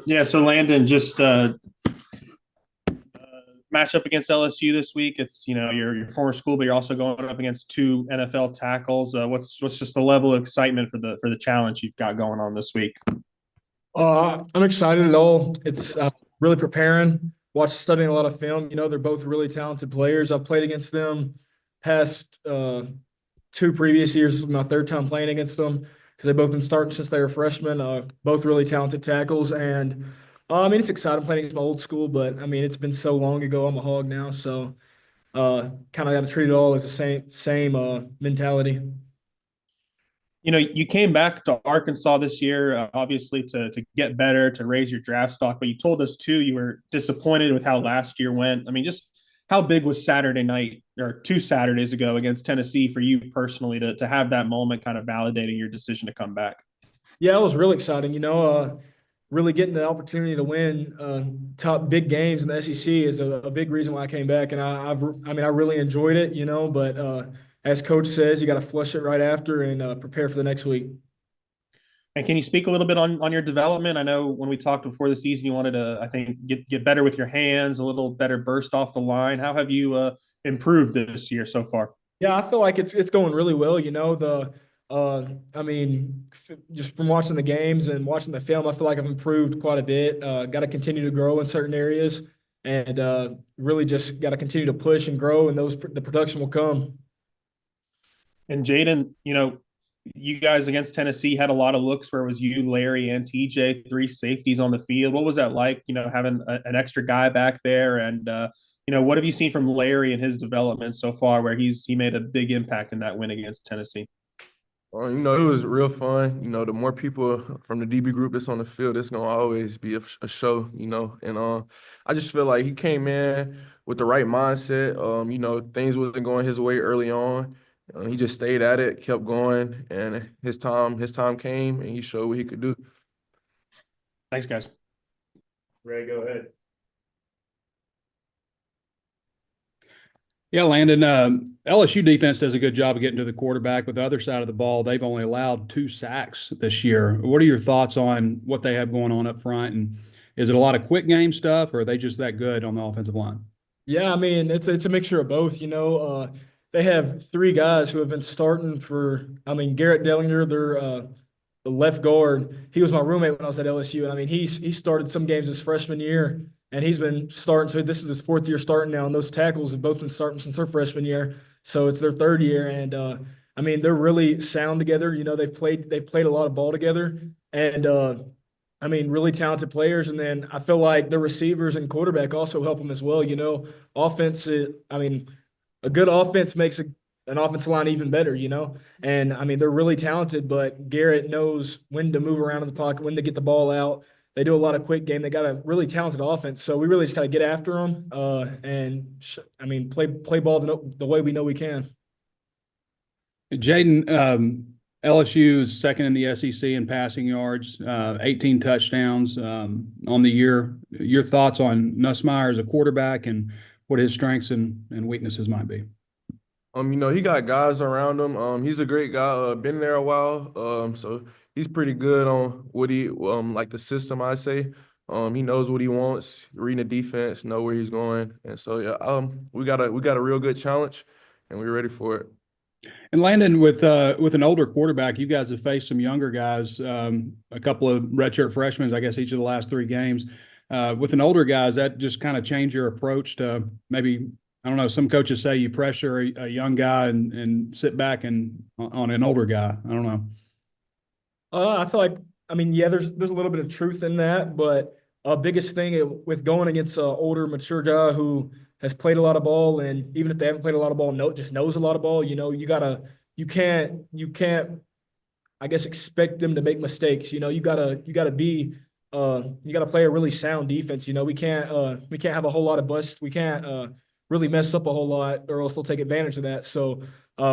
Yeah, so Landon just match up against LSU this week. It's your former school, but you're also going up against two NFL tackles. What's just the level of excitement for the challenge you've got going on this week? I'm excited at all. It's really preparing, studying a lot of film. They're both really talented players. I've played against them past two previous years. This is my third time playing against them because they've both been starting since they were freshmen. Both really talented tackles, and I mean it's exciting playing against my old school, but I mean it's been so long ago. I'm a hog now, so kind of got to treat it all as the same mentality. You came back to Arkansas this year, obviously to get better, to raise your draft stock. But you told us too you were disappointed with how last year went. I mean, just how big was Saturday night or 2 Saturdays ago against Tennessee for you personally to have that moment, kind of validating your decision to come back? Yeah, it was really exciting. Really getting the opportunity to win top big games in the SEC is a big reason why I came back, and I really enjoyed it. But as coach says, you got to flush it right after and prepare for the next week. And can you speak a little bit on your development? I know when we talked before the season, you wanted to, I think, get better with your hands, a little better burst off the line. How have you improved this year so far? Yeah, I feel like it's going really well. I mean, just from watching the games and watching the film, I feel like I've improved quite a bit. Got to continue to grow in certain areas, and really just got to continue to push and grow, and the production will come. And Jayden, you guys against Tennessee had a lot of looks where it was you, Larry, and TJ, three safeties on the field. What was that like, having an extra guy back there? And, what have you seen from Larry and his development so far where he made a big impact in that win against Tennessee? It was real fun. The more people from the DB group that's on the field, it's gonna always be a show. And I just feel like he came in with the right mindset. Things wasn't going his way early on. He just stayed at it, kept going, and his time came, and he showed what he could do. Thanks, guys. Ray, go ahead. Yeah, Landon, LSU defense does a good job of getting to the quarterback. But the other side of the ball, they've only allowed 2 sacks this year. What are your thoughts on what they have going on up front? And is it a lot of quick game stuff, or are they just that good on the offensive line? Yeah, I mean it's a mixture of both. They have three guys who have been starting for. I mean, Garrett Dellinger, the left guard. He was my roommate when I was at LSU, and I mean he started some games his freshman year, and he's been starting. So this is his fourth year starting now, and those tackles have both been starting since their freshman year. So it's their third year, and I mean they're really sound together. They've played a lot of ball together, and I mean really talented players. And then I feel like the receivers and quarterback also help them as well. Offense. I mean, a good offense makes an offensive line even better. And I mean they're really talented, but Garrett knows when to move around in the pocket, when to get the ball out. They do a lot of quick game. They got a really talented offense, so we really just got to get after them I mean, play ball the way we know we can. Jayden, LSU is second in the SEC in passing yards, 18 touchdowns on the year. Your thoughts on Nussmeier as a quarterback and what his strengths and weaknesses might be? He got guys around him. He's a great guy. Been there a while. So he's pretty good on what he like the system, I say. He knows what he wants, reading the defense, know where he's going. And so yeah, we got a real good challenge and we're ready for it. And Landon, with an older quarterback, you guys have faced some younger guys, a couple of redshirt freshmen, I guess, each of the last 3 games. With an older guy, does that just kind of change your approach to maybe, I don't know, some coaches say you pressure a young guy and sit back and on an older guy. I don't know. I feel like, I mean, yeah, there's a little bit of truth in that, but biggest thing with going against an older, mature guy who has played a lot of ball, and even if they haven't played a lot of ball, just knows a lot of ball. You can't, I guess, expect them to make mistakes. You gotta play a really sound defense. We can't have a whole lot of busts. We can't really mess up a whole lot, or else they'll take advantage of that. So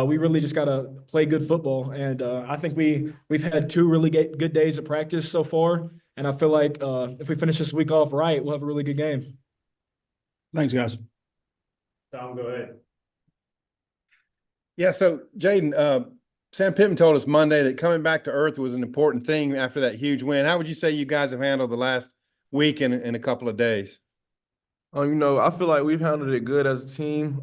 we really just got to play good football. And I think we've had 2 really good days of practice so far. And I feel like if we finish this week off right, we'll have a really good game. Thanks, guys. Tom, go ahead. Yeah, so Jayden, Sam Pittman told us Monday that coming back to earth was an important thing after that huge win. How would you say you guys have handled the last week in a couple of days? I feel like we've handled it good as a team.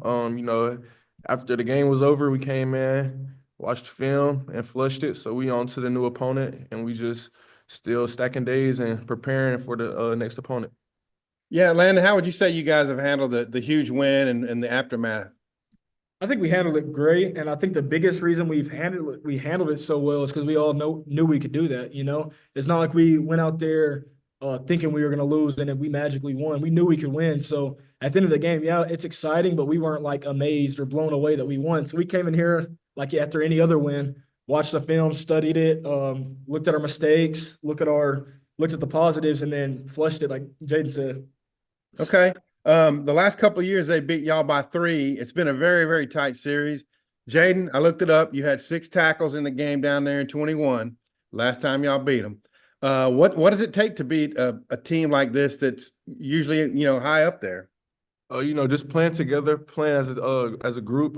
After the game was over, we came in, watched the film, and flushed it. So we on to the new opponent, and we just still stacking days and preparing for the next opponent. Yeah, Landon, how would you say you guys have handled the huge win and the aftermath? I think we handled it great, and I think the biggest reason we handled it so well is because we all knew we could do that. You know, it's not like we went out there thinking we were going to lose and then we magically won. We knew we could win. So at the end of the game, yeah, it's exciting, but we weren't like amazed or blown away that we won. So we came in here like after any other win, watched the film, studied it, looked at our mistakes, looked at the positives, and then flushed it like Jayden said. Okay. The last couple of years they beat y'all by 3. It's been a very, very tight series. Jayden, I looked it up. You had 6 tackles in the game down there in 21. Last time y'all beat them. What does it take to beat a team like this that's usually high up there? Just playing together, playing as a group.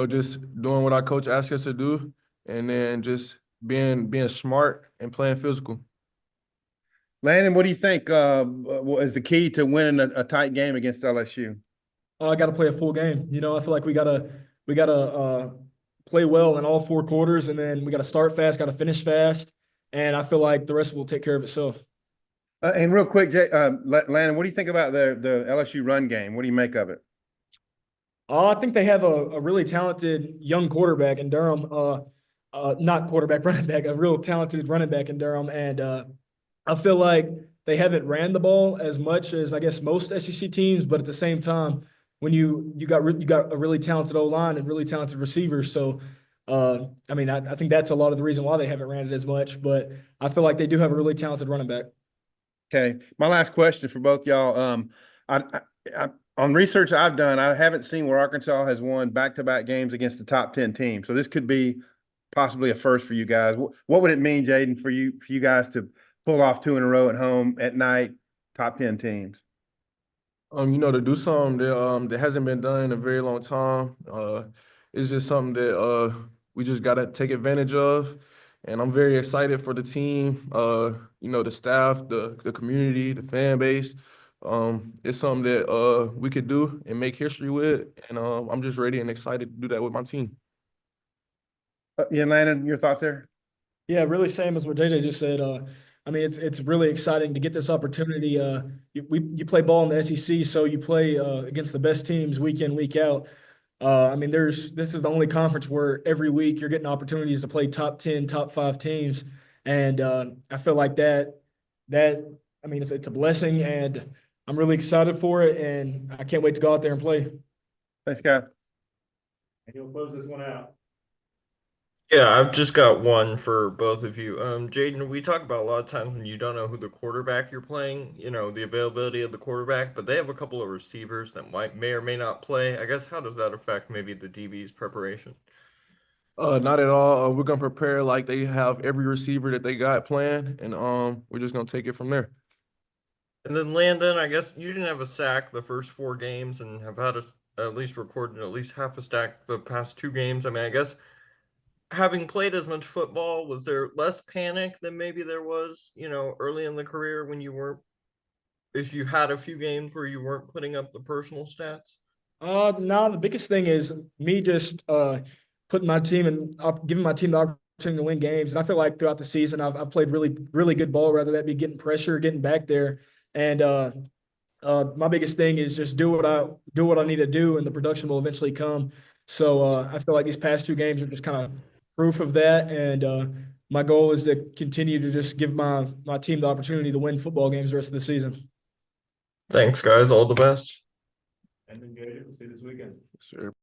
Just doing what our coach asked us to do, and then just being smart and playing physical. Landon, what do you think is the key to winning a tight game against LSU? I got to play a full game. You know, I feel like we gotta play well in all 4 quarters, and then we got to start fast, got to finish fast, and I feel like the rest will take care of itself. And real quick, Landon, what do you think about the LSU run game? What do you make of it? I think they have a really talented young quarterback in Durham. Not quarterback, running back, a real talented running back in Durham, and I feel like they haven't ran the ball as much as I guess most SEC teams, but at the same time, when you got a really talented O-line and really talented receivers, so I think that's a lot of the reason why they haven't ran it as much. But I feel like they do have a really talented running back. Okay, my last question for both y'all. On research I've done, I haven't seen where Arkansas has won back-to-back games against the top 10 teams. So this could be possibly a first for you guys. What would it mean, Jayden, for you guys to pull off 2 in a row at home at night, top 10 teams? To do something that hasn't been done in a very long time. It's just something that we just gotta take advantage of. And I'm very excited for the team, the staff, the community, the fan base. It's something that we could do and make history with. And I'm just ready and excited to do that with my team. Yeah, Landon, your thoughts there? Yeah, really same as what JJ just said. It's really exciting to get this opportunity. You play ball in the SEC, so you play against the best teams week in, week out. This is the only conference where every week you're getting opportunities to play top 10, top 5 teams, and I feel like it's a blessing, and I'm really excited for it, and I can't wait to go out there and play. Thanks, guys. And you'll close this one out. Yeah, I've just got one for both of you. Jayden, we talk about a lot of times when you don't know who the quarterback you're playing, the availability of the quarterback, but they have a couple of receivers that may or may not play. I guess how does that affect maybe the DB's preparation? Not at all. We're gonna prepare like they have every receiver that they got playing, and we're just gonna take it from there. And then Landon, I guess you didn't have a sack the first 4 games and have had at least recorded at least half a stack the past 2 games. I guess having played as much football, was there less panic than maybe there was, early in the career when if you had a few games where you weren't putting up the personal stats? No, the biggest thing is me just putting my team and giving my team the opportunity to win games. And I feel like throughout the season, I've played really, really good ball, whether that be getting pressure, getting back there. And my biggest thing is just do what I need to do, and the production will eventually come. So I feel like these past 2 games are just kind of proof of that. And my goal is to continue to just give my team the opportunity to win football games the rest of the season. Thanks, guys. All the best. And then Jayden, we'll see you this weekend. Sure.